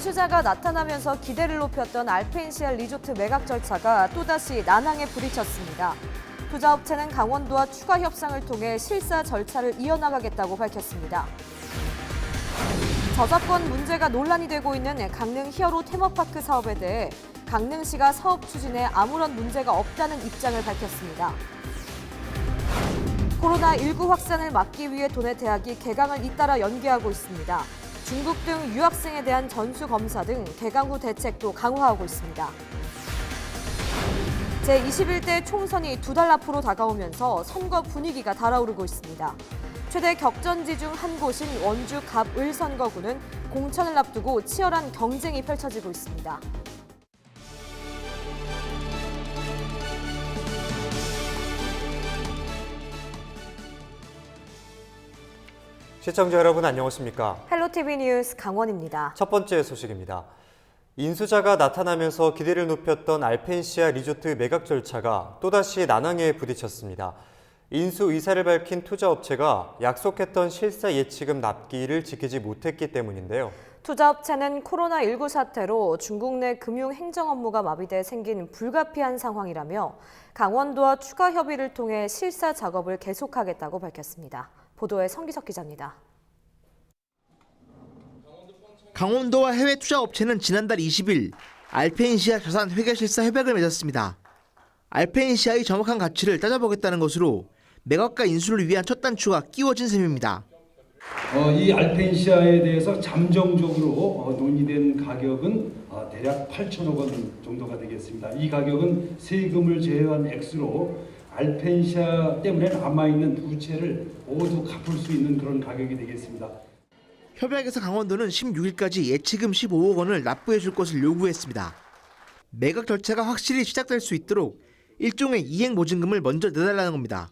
인수자가 나타나면서 기대를 높였던 알펜시아 리조트 매각 절차가 또다시 난항에 부딪혔습니다. 투자업체는 강원도와 추가 협상을 통해 실사 절차를 이어나가겠다고 밝혔습니다. 저작권 문제가 논란이 되고 있는 강릉 히어로 테마파크 사업에 대해 강릉시가 사업 추진에 아무런 문제가 없다는 입장을 밝혔습니다. 코로나19 확산을 막기 위해 도내 대학이 개강을 잇따라 연기하고 있습니다. 중국 등 유학생에 대한 전수 검사 등 개강 후 대책도 강화하고 있습니다. 제21대 총선이 2달 앞으로 다가오면서 선거 분위기가 달아오르고 있습니다. 최대 격전지 중 한 곳인 원주 갑을 선거구는 공천을 앞두고 치열한 경쟁이 펼쳐지고 있습니다. 시청자 여러분 안녕하십니까? 헬로티비 뉴스 강원입니다. 첫 번째 소식입니다. 인수자가 나타나면서 기대를 높였던 알펜시아 리조트 매각 절차가 또다시 난항에 부딪혔습니다. 인수 의사를 밝힌 투자업체가 약속했던 실사 예치금 납기를 지키지 못했기 때문인데요. 투자업체는 코로나19 사태로 중국 내 금융 행정 업무가 마비돼 생긴 불가피한 상황이라며 강원도와 추가 협의를 통해 실사 작업을 계속하겠다고 밝혔습니다. 보도에 성기석 기자입니다. 강원도와 해외 투자업체는 지난달 20일 알펜시아 자산 회계실사 협약을 맺었습니다. 알펜시아의 정확한 가치를 따져보겠다는 것으로 매각과 인수를 위한 첫 단추가 끼워진 셈입니다. 이 알펜시아에 대해서 잠정적으로 논의된 가격은 대략 8천억 원 정도가 되겠습니다. 이 가격은 세금을 제외한 액수로 알펜시아 때문에 남아있는 부채를 모두 갚을 수 있는 그런 가격이 되겠습니다. 협약에서 강원도는 16일까지 예치금 15억 원을 납부해 줄 것을 요구했습니다. 매각 절차가 확실히 시작될 수 있도록 일종의 이행 보증금을 먼저 내달라는 겁니다.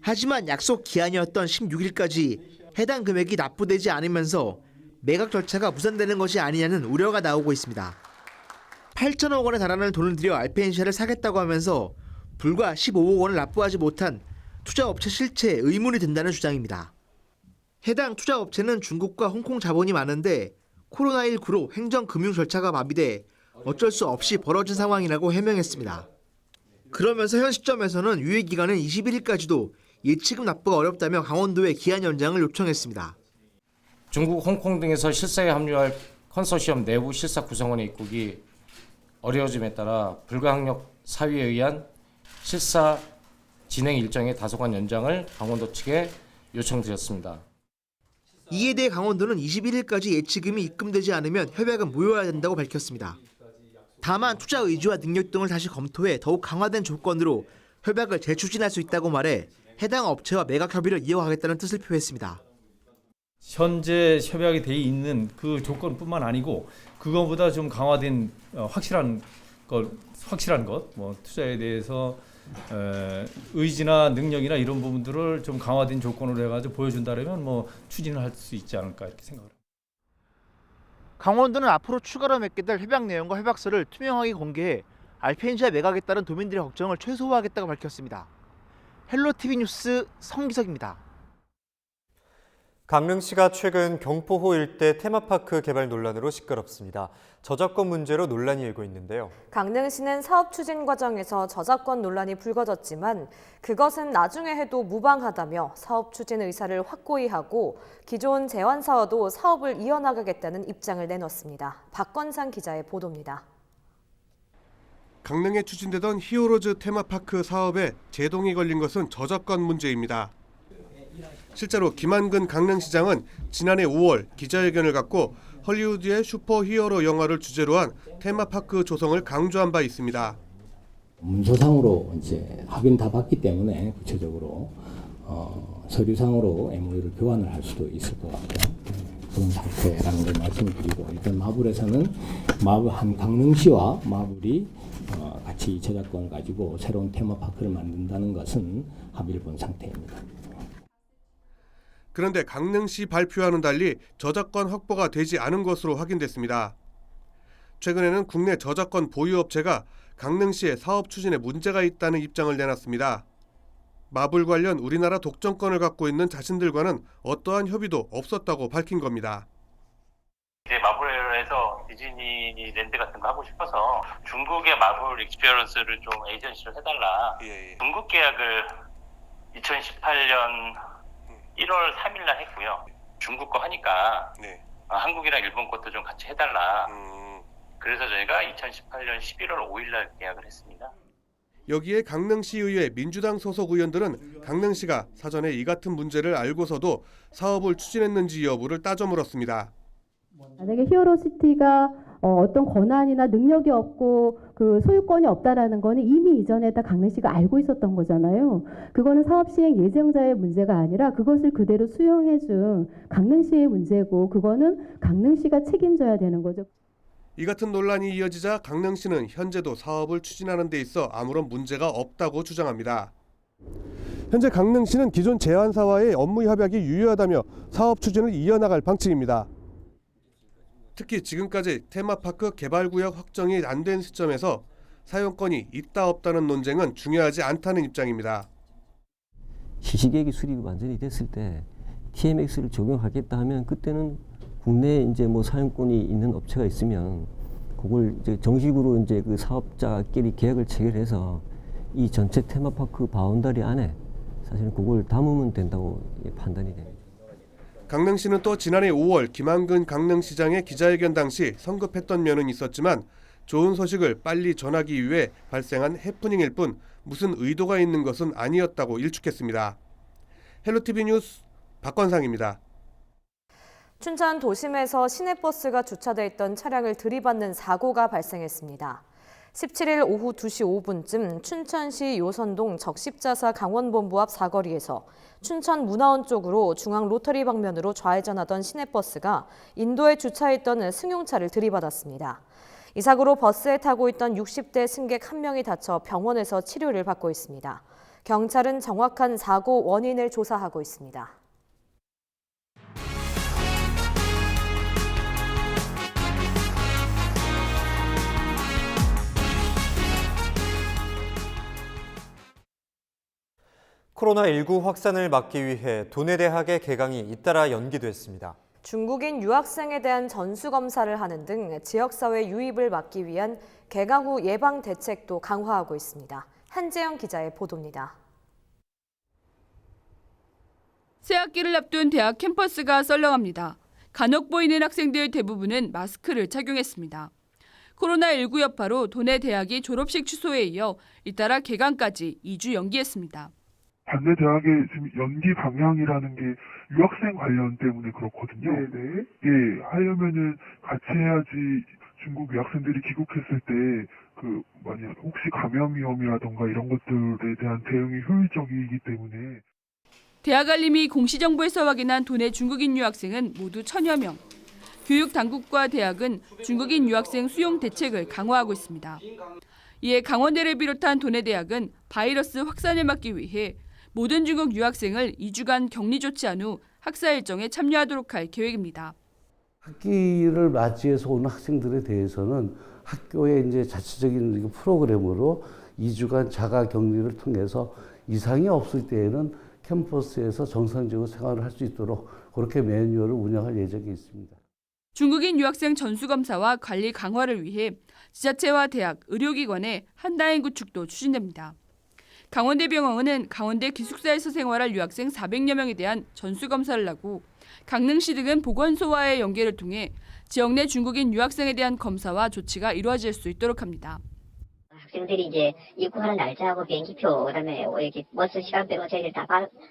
하지만 약속 기한이었던 16일까지 해당 금액이 납부되지 않으면서 매각 절차가 무산되는 것이 아니냐는 우려가 나오고 있습니다. 8천억 원에 달하는 돈을 들여 알펜시아를 사겠다고 하면서 불과 15억 원을 납부하지 못한 투자업체 실체에 의문이 든다는 주장입니다. 해당 투자업체는 중국과 홍콩 자본이 많은데 코로나19로 행정금융 절차가 마비돼 어쩔 수 없이 벌어진 상황이라고 해명했습니다. 그러면서 현 시점에서는 유예기간은 21일까지도 예치금 납부가 어렵다며 강원도에 기한 연장을 요청했습니다. 중국, 홍콩 등에서 실사에 합류할 컨소시엄 내부 실사 구성원의 입국이 어려워짐에 따라 불가항력 사위에 의한 실사 진행 일정의 다소간 연장을 강원도 측에 요청드렸습니다. 이에 대해 강원도는 21일까지 예치금이 입금되지 않으면 협약은 무효해야 된다고 밝혔습니다. 다만 투자 의지와 능력 등을 다시 검토해 더욱 강화된 조건으로 협약을 재추진할 수 있다고 말해 해당 업체와 매각 협의를 이어가겠다는 뜻을 표했습니다. 현재 협약이 돼 있는 그 조건뿐만 아니고 그거보다 좀 강화된 확실한 것, 뭐 투자에 대해서 의지나 능력이나 이런 부분들을 좀 강화된 조건으로 해가지고 보여준다면 뭐 추진을 할 수 있지 않을까 이렇게 생각합니다. 강원도는 앞으로 추가로 맺게 될 협약 내용과 협약서를 투명하게 공개해 알펜시아 매각에 따른 도민들의 걱정을 최소화하겠다고 밝혔습니다. 헬로티비 뉴스 성기석입니다. 강릉시가 최근 경포호 일대 테마파크 개발 논란으로 시끄럽습니다. 저작권 문제로 논란이 일고 있는데요. 강릉시는 사업 추진 과정에서 저작권 논란이 불거졌지만 그것은 나중에 해도 무방하다며 사업 추진 의사를 확고히 하고 기존 제환사와도 사업을 이어나가겠다는 입장을 내놨습니다. 박건상 기자의 보도입니다. 강릉에 추진되던 히어로즈 테마파크 사업에 제동이 걸린 것은 저작권 문제입니다. 실제로 김한근 강릉시장은 지난해 5월 기자회견을 갖고 헐리우드의 슈퍼히어로 영화를 주제로 한 테마파크 조성을 강조한 바 있습니다. 문서상으로 이제 합의는 다 봤기 때문에 구체적으로 서류상으로 MOU를 교환을 할 수도 있을 것 같고요. 그런 상태라는 걸 말씀드리고 일단 마블에서는 강릉시와 마블이 같이 저작권을 가지고 새로운 테마파크를 만든다는 것은 합의를 본 상태입니다. 그런데 강릉시 발표와는 달리 저작권 확보가 되지 않은 것으로 확인됐습니다. 최근에는 국내 저작권 보유업체가 강릉시의 사업 추진에 문제가 있다는 입장을 내놨습니다. 마블 관련 우리나라 독점권을 갖고 있는 자신들과는 어떠한 협의도 없었다고 밝힌 겁니다. 이제 마블에서 디즈니랜드 같은 거 하고 싶어서 중국의 마블 익스피리언스를 좀 에이전시를 해달라. 중국 계약을 2018년 1월 3일 날 했고요. 중국 거 하니까 한국이랑 일본 것도 좀 같이 해달라. 그래서 저희가 2018년 11월 5일 날 계약을 했습니다. 여기에 강릉시의회 민주당 소속 의원들은 강릉시가 사전에 이 같은 문제를 알고서도 사업을 추진했는지 여부를 따져 물었습니다. 만약에 히어로시티가 어떤 권한이나 능력이 없고 그 소유권이 없다라는 거는 이미 이전에 다 강릉시가 알고 있었던 거잖아요. 그거는 사업 시행 예정자의 문제가 아니라 그것을 그대로 수용해준 강릉시의 문제고 그거는 강릉시가 책임져야 되는 거죠. 이 같은 논란이 이어지자 강릉시는 현재도 사업을 추진하는 데 있어 아무런 문제가 없다고 주장합니다. 현재 강릉시는 기존 제안사와의 업무 협약이 유효하다며 사업 추진을 이어나갈 방침입니다. 특히 지금까지 테마파크 개발구역 확정이 안 된 시점에서 사용권이 있다 없다는 논쟁은 중요하지 않다는 입장입니다. 시시계획이 수립이 완전히 됐을 때 TMX를 적용하겠다 하면 그때는 국내에 이제 뭐 사용권이 있는 업체가 있으면 그걸 이제 정식으로 이제 그 사업자끼리 계약을 체결해서 이 전체 테마파크 바운더리 안에 사실은 그걸 담으면 된다고 판단이 됩니다. 강릉시는 또 지난해 5월 김한근 강릉시장의 기자회견 당시 성급했던 면은 있었지만 좋은 소식을 빨리 전하기 위해 발생한 해프닝일 뿐 무슨 의도가 있는 것은 아니었다고 일축했습니다. 헬로티비 뉴스 박건상입니다. 춘천 도심에서 시내버스가 주차돼 있던 차량을 들이받는 사고가 발생했습니다. 17일 오후 2시 5분쯤 춘천시 요선동 적십자사 강원본부 앞 사거리에서 춘천 문화원 쪽으로 중앙 로터리 방면으로 좌회전하던 시내버스가 인도에 주차했던 승용차를 들이받았습니다. 이 사고로 버스에 타고 있던 60대 승객 1명이 다쳐 병원에서 치료를 받고 있습니다. 경찰은 정확한 사고 원인을 조사하고 있습니다. 코로나19 확산을 막기 위해 도내대학의 개강이 잇따라 연기됐습니다. 중국인 유학생에 대한 전수검사를 하는 등 지역사회 유입을 막기 위한 개강 후 예방 대책도 강화하고 있습니다. 한재영 기자의 보도입니다. 새학기를 앞둔 대학 캠퍼스가 썰렁합니다. 간혹 보이는 학생들 대부분은 마스크를 착용했습니다. 코로나19 여파로 도내 대학이 졸업식 취소에 이어 잇따라 개강까지 2주 연기했습니다. 반대 대학의 지금 연기 방향이라는 게 유학생 관련 때문에 그렇거든요. 네네. 예, 하려면은 같이 해야지 중국 유학생들이 귀국했을 때 만약 혹시 감염 위험이라던가 이런 것들에 대한 대응이 효율적이기 때문에. 대학 알림이 공시정보에서 확인한 도내 중국인 유학생은 모두 1000여 명. 교육 당국과 대학은 중국인 유학생 수용 대책을 강화하고 있습니다. 이에 강원대를 비롯한 도내 대학은 바이러스 확산을 막기 위해 모든 중국 유학생을 2주간 격리 조치한 후 학사 일정에 참여하도록 할 계획입니다. 학기를 맞이해서 오는 학생들에 대해서는 학교의 이제 자체적인 프로그램으로 2주간 자가 격리를 통해서 이상이 없을 때에는 캠퍼스에서 정상적으로 생활을 할 수 있도록 그렇게 매뉴얼을 운영할 예정이 있습니다. 중국인 유학생 전수검사와 관리 강화를 위해 지자체와 대학, 의료기관의 한라인 구축도 추진됩니다. 강원대병원은 강원대 기숙사에서 생활할 유학생 400여 명에 대한 전수검사를 하고 강릉시 등은 보건소와의 연계를 통해 지역 내 중국인 유학생에 대한 검사와 조치가 이루어질 수 있도록 합니다. 학생들이 이제 입국하는 날짜하고 비행기표, 그다음에 이렇게 버스 시간표로 저희들 다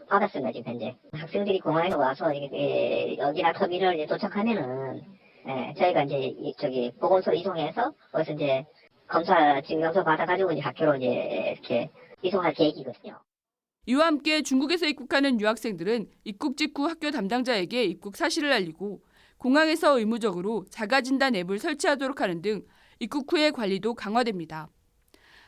받았습니다, 지금 현재. 학생들이 공항에 와서 여기나 터미널 이제 도착하면은 저희가 이제 보건소로 이송해서 거기서 이제 증명서 받아가지고 이제 학교로 이제 이렇게 이송할 계획이거든요. 이와 함께 중국에서 입국하는 유학생들은 입국 직후 학교 담당자에게 입국 사실을 알리고 공항에서 의무적으로 자가진단 앱을 설치하도록 하는 등 입국 후의 관리도 강화됩니다.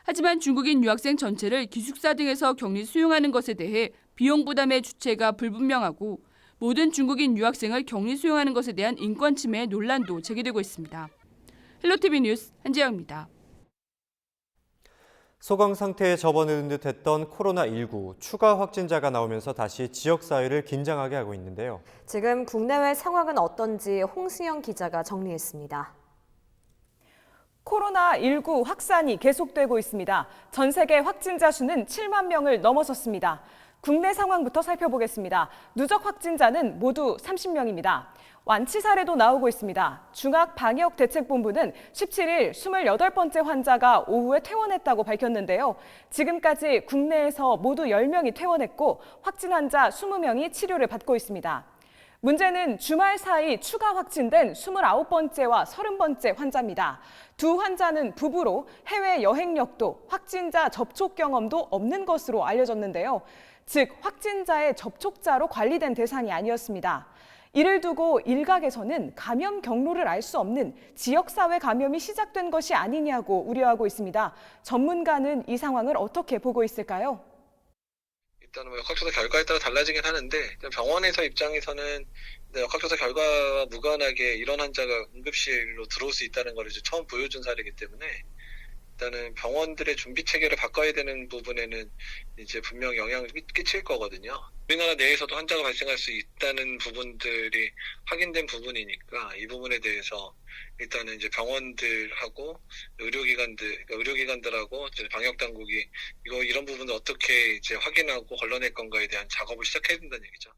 하지만 중국인 유학생 전체를 기숙사 등에서 격리 수용하는 것에 대해 비용 부담의 주체가 불분명하고 모든 중국인 유학생을 격리 수용하는 것에 대한 인권 침해 논란도 제기되고 있습니다. 헬로티비 뉴스 한재영입니다. 소강 상태에 접어든 듯했던 코로나19 추가 확진자가 나오면서 다시 지역사회를 긴장하게 하고 있는데요. 지금 국내외 상황은 어떤지 홍승영 기자가 정리했습니다. 코로나19 확산이 계속되고 있습니다. 전 세계 확진자 수는 7만 명을 넘어섰습니다. 국내 상황부터 살펴보겠습니다. 누적 확진자는 모두 30명입니다. 완치 사례도 나오고 있습니다. 중앙방역대책본부는 17일 28번째 환자가 오후에 퇴원했다고 밝혔는데요. 지금까지 국내에서 모두 10명이 퇴원했고 확진 환자 20명이 치료를 받고 있습니다. 문제는 주말 사이 추가 확진된 29번째와 30번째 환자입니다. 두 환자는 부부로 해외 여행력도 확진자 접촉 경험도 없는 것으로 알려졌는데요. 즉 확진자의 접촉자로 관리된 대상이 아니었습니다. 이를 두고 일각에서는 감염 경로를 알 수 없는 지역사회 감염이 시작된 것이 아니냐고 우려하고 있습니다. 전문가는 이 상황을 어떻게 보고 있을까요? 일단은 역학조사 결과에 따라 달라지긴 하는데 병원에서 입장에서는 역학조사 결과와 무관하게 이런 환자가 응급실로 들어올 수 있다는 걸 이제 처음 보여준 사례이기 때문에 일단은 병원들의 준비 체계를 바꿔야 되는 부분에는 이제 분명 영향을 끼칠 거거든요. 우리나라 내에서도 환자가 발생할 수 있다는 부분들이 확인된 부분이니까 이 부분에 대해서 일단은 이제 병원들하고 의료기관들하고 방역 당국이 이런 부분을 어떻게 이제 확인하고 걸러낼 건가에 대한 작업을 시작해야 된다는 얘기죠.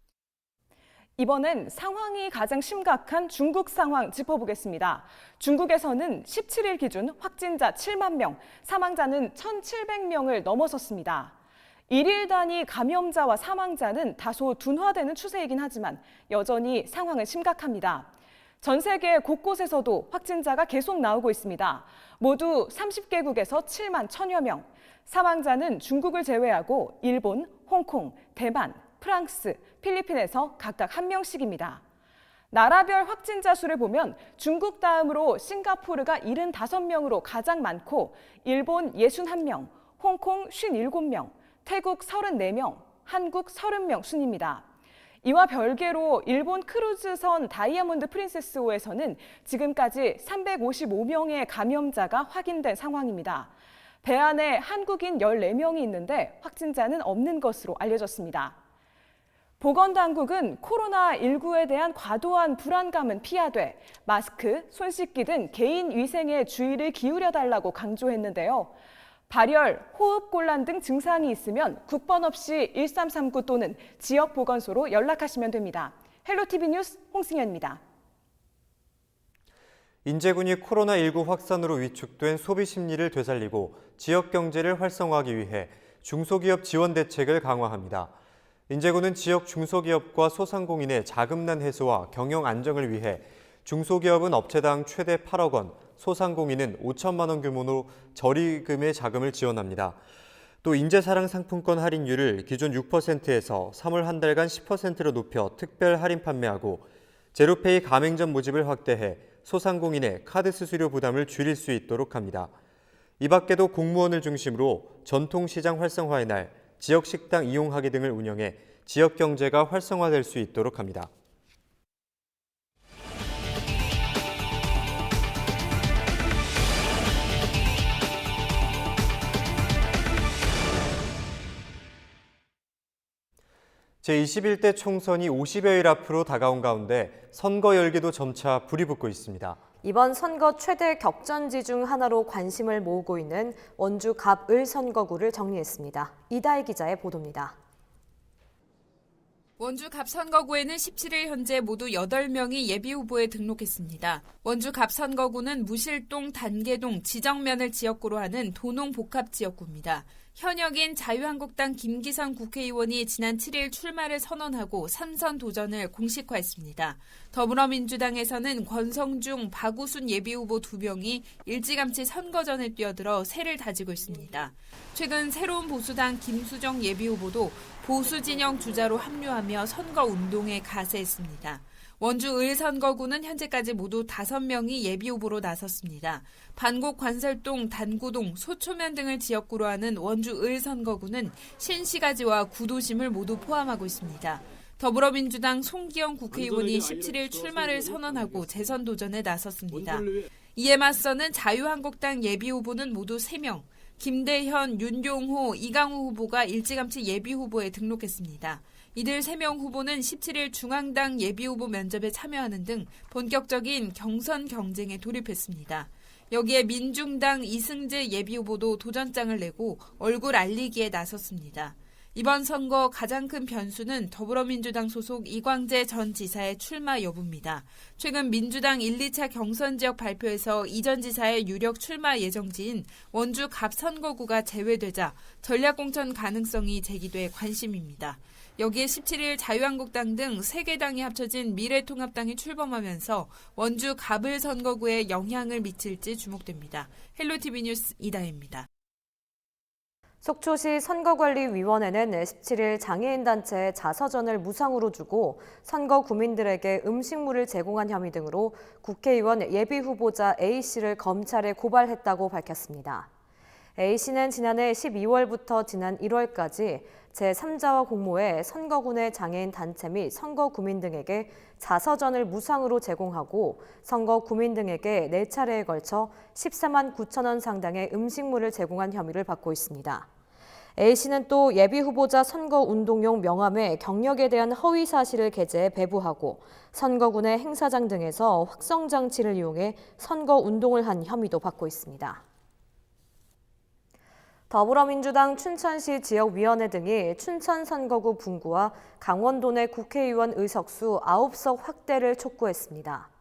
이번엔 상황이 가장 심각한 중국 상황 짚어보겠습니다. 중국에서는 17일 기준 확진자 7만 명, 사망자는 1,700명을 넘어섰습니다. 일일 단위 감염자와 사망자는 다소 둔화되는 추세이긴 하지만 여전히 상황은 심각합니다. 전 세계 곳곳에서도 확진자가 계속 나오고 있습니다. 모두 30개국에서 7만 1,000여 명, 사망자는 중국을 제외하고 일본, 홍콩, 대만, 프랑스, 필리핀에서 각각 1명씩입니다. 나라별 확진자 수를 보면 중국 다음으로 싱가포르가 75명으로 가장 많고 일본 61명, 홍콩 57명, 태국 34명, 한국 30명 순입니다. 이와 별개로 일본 크루즈선 다이아몬드 프린세스호에서는 지금까지 355명의 감염자가 확인된 상황입니다. 배 안에 한국인 14명이 있는데 확진자는 없는 것으로 알려졌습니다. 보건당국은 코로나19에 대한 과도한 불안감은 피하되 마스크, 손 씻기 등 개인 위생에 주의를 기울여 달라고 강조했는데요. 발열, 호흡곤란 등 증상이 있으면 국번 없이 1339 또는 지역보건소로 연락하시면 됩니다. 헬로티비 뉴스 홍승현입니다. 인제군이 코로나19 확산으로 위축된 소비 심리를 되살리고 지역 경제를 활성화하기 위해 중소기업 지원 대책을 강화합니다. 인제군은 지역 중소기업과 소상공인의 자금난 해소와 경영 안정을 위해 중소기업은 업체당 최대 8억 원, 소상공인은 5천만 원 규모로 저리금의 자금을 지원합니다. 또 인재사랑 상품권 할인율을 기존 6%에서 3월 한 달간 10%로 높여 특별 할인 판매하고 제로페이 가맹점 모집을 확대해 소상공인의 카드 수수료 부담을 줄일 수 있도록 합니다. 이 밖에도 공무원을 중심으로 전통시장 활성화의 날, 지역 식당 이용하기 등을 운영해 지역 경제가 활성화될 수 있도록 합니다. 제21대 총선이 50여일 앞으로 다가온 가운데 선거 열기도 점차 불이 붙고 있습니다. 이번 선거 최대 격전지 중 하나로 관심을 모으고 있는 원주 갑을 선거구를 정리했습니다. 이다희 기자의 보도입니다. 원주 갑 선거구에는 17일 현재 모두 8명이 예비후보에 등록했습니다. 원주 갑 선거구는 무실동, 단계동, 지정면을 지역구로 하는 도농복합지역구입니다. 현역인 자유한국당 김기선 국회의원이 지난 7일 출마를 선언하고 3선 도전을 공식화했습니다. 더불어민주당에서는 권성중, 박우순 예비후보 2명이 일찌감치 선거전에 뛰어들어 세를 다지고 있습니다. 최근 새로운 보수당 김수정 예비후보도 보수 진영 주자로 합류하며 선거운동에 가세했습니다. 원주 을선거구는 현재까지 모두 5명이 예비후보로 나섰습니다. 반곡 관설동, 단구동, 소초면 등을 지역구로 하는 원주 을선거구는 신시가지와 구도심을 모두 포함하고 있습니다. 더불어민주당 송기영 국회의원이 17일 출마를 선언하고 재선 도전에 나섰습니다. 이에 맞서는 자유한국당 예비후보는 모두 3명, 김대현, 윤용호, 이강우 후보가 일찌감치 예비후보에 등록했습니다. 이들 3명 후보는 17일 중앙당 예비후보 면접에 참여하는 등 본격적인 경선 경쟁에 돌입했습니다. 여기에 민중당 이승재 예비후보도 도전장을 내고 얼굴 알리기에 나섰습니다. 이번 선거 가장 큰 변수는 더불어민주당 소속 이광재 전 지사의 출마 여부입니다. 최근 민주당 1, 2차 경선 지역 발표에서 이 전 지사의 유력 출마 예정지인 원주 갑선거구가 제외되자 전략공천 가능성이 제기돼 관심입니다. 여기에 17일 자유한국당 등 3개 당이 합쳐진 미래통합당이 출범하면서 원주 갑을 선거구에 영향을 미칠지 주목됩니다. 헬로티비 뉴스 이다혜입니다. 속초시 선거관리위원회는 17일 장애인단체 자서전을 무상으로 주고 선거 구민들에게 음식물을 제공한 혐의 등으로 국회의원 예비후보자 A씨를 검찰에 고발했다고 밝혔습니다. A씨는 지난해 12월부터 지난 1월까지 제3자와 공모해 선거군의 장애인 단체 및 선거 구민 등에게 자서전을 무상으로 제공하고 선거 구민 등에게 4차례에 걸쳐 14만 9천 원 상당의 음식물을 제공한 혐의를 받고 있습니다. A씨는 또 예비후보자 선거운동용 명함에 경력에 대한 허위 사실을 게재해 배부하고 선거군의 행사장 등에서 확성장치를 이용해 선거운동을 한 혐의도 받고 있습니다. 더불어민주당 춘천시 지역위원회 등이 춘천 선거구 분구와 강원도 내 국회의원 의석수 9석 확대를 촉구했습니다.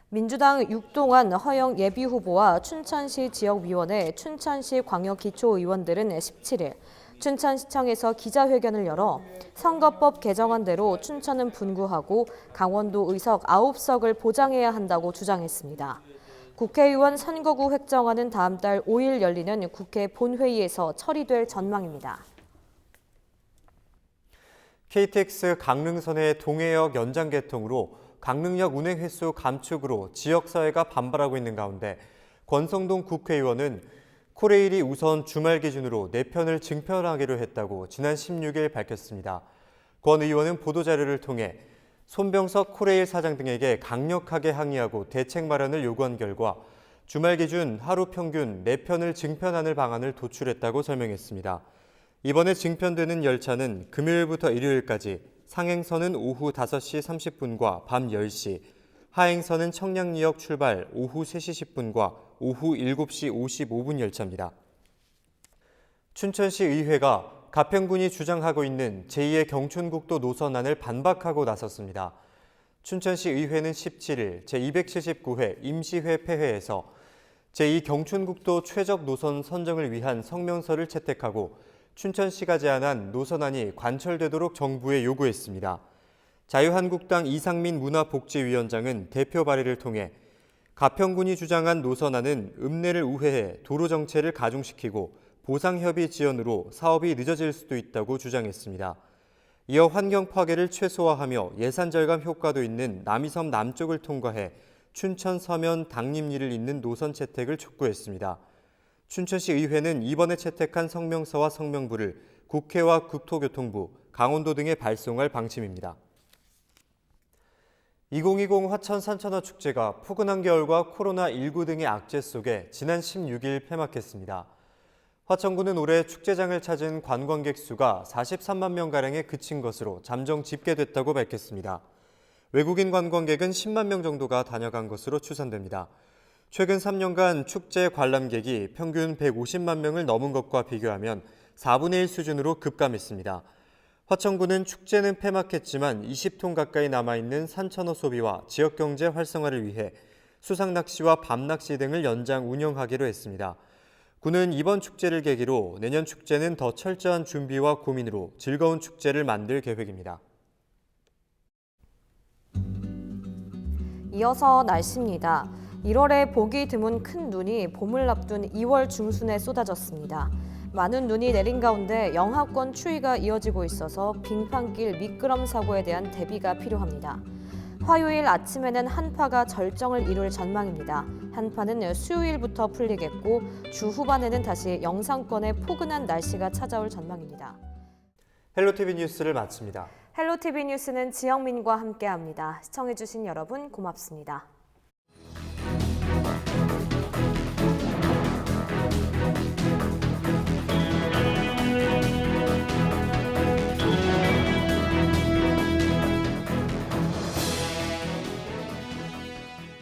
민주당 육동환 허영 예비후보와 춘천시 지역위원회 춘천시 광역기초의원들은 17일 춘천시청에서 기자회견을 열어 선거법 개정안대로 춘천은 분구하고 강원도 의석 9석을 보장해야 한다고 주장했습니다. 국회의원 선거구 획정안은 다음 달 5일 열리는 국회 본회의에서 처리될 전망입니다. KTX 강릉선의 동해역 연장 개통으로 강릉역 운행 횟수 감축으로 지역사회가 반발하고 있는 가운데 권성동 국회의원은 코레일이 우선 주말 기준으로 4편을 증편하기로 했다고 지난 16일 밝혔습니다. 권 의원은 보도자료를 통해 손병석 코레일 사장 등에게 강력하게 항의하고 대책 마련을 요구한 결과 주말 기준 하루 평균 4편을 증편하는 방안을 도출했다고 설명했습니다. 이번에 증편되는 열차는 금요일부터 일요일까지 상행선은 오후 5시 30분과 밤 10시, 하행선은 청량리역 출발 오후 3시 10분과 오후 7시 55분 열차입니다. 춘천시 의회가 가평군이 주장하고 있는 제2의 경춘국도 노선안을 반박하고 나섰습니다. 춘천시 의회는 17일 제279회 임시회 폐회에서 제2 경춘국도 최적 노선 선정을 위한 성명서를 채택하고 춘천시가 제안한 노선안이 관철되도록 정부에 요구했습니다. 자유한국당 이상민 문화복지위원장은 대표 발의를 통해 가평군이 주장한 노선안은 읍내를 우회해 도로 정체를 가중시키고 보상협의 지연으로 사업이 늦어질 수도 있다고 주장했습니다. 이어 환경 파괴를 최소화하며 예산 절감 효과도 있는 남이섬 남쪽을 통과해 춘천 서면 당림리를 잇는 노선 채택을 촉구했습니다. 춘천시 의회는 이번에 채택한 성명서와 성명부를 국회와 국토교통부, 강원도 등에 발송할 방침입니다. 2020 화천 산천어 축제가 포근한 겨울과 코로나19 등의 악재 속에 지난 16일 폐막했습니다. 화천군은 올해 축제장을 찾은 관광객 수가 43만 명가량에 그친 것으로 잠정 집계됐다고 밝혔습니다. 외국인 관광객은 10만 명 정도가 다녀간 것으로 추산됩니다. 최근 3년간 축제 관람객이 평균 150만 명을 넘은 것과 비교하면 4분의 1 수준으로 급감했습니다. 화천군은 축제는 폐막했지만 20톤 가까이 남아있는 산천어 소비와 지역경제 활성화를 위해 수상낚시와 밤낚시 등을 연장 운영하기로 했습니다. 군은 이번 축제를 계기로 내년 축제는 더 철저한 준비와 고민으로 즐거운 축제를 만들 계획입니다. 이어서 날씨입니다. 1월에 보기 드문 큰 눈이 봄을 앞둔 2월 중순에 쏟아졌습니다. 많은 눈이 내린 가운데 영하권 추위가 이어지고 있어서 빙판길 미끄럼 사고에 대한 대비가 필요합니다. 화요일 아침에는 한파가 절정을 이룰 전망입니다. 한파는 수요일부터 풀리겠고 주 후반에는 다시 영상권에 포근한 날씨가 찾아올 전망입니다. 헬로티비 뉴스를 마칩니다. 헬로티비 뉴스는 지영민과 함께합니다. 시청해주신 여러분 고맙습니다.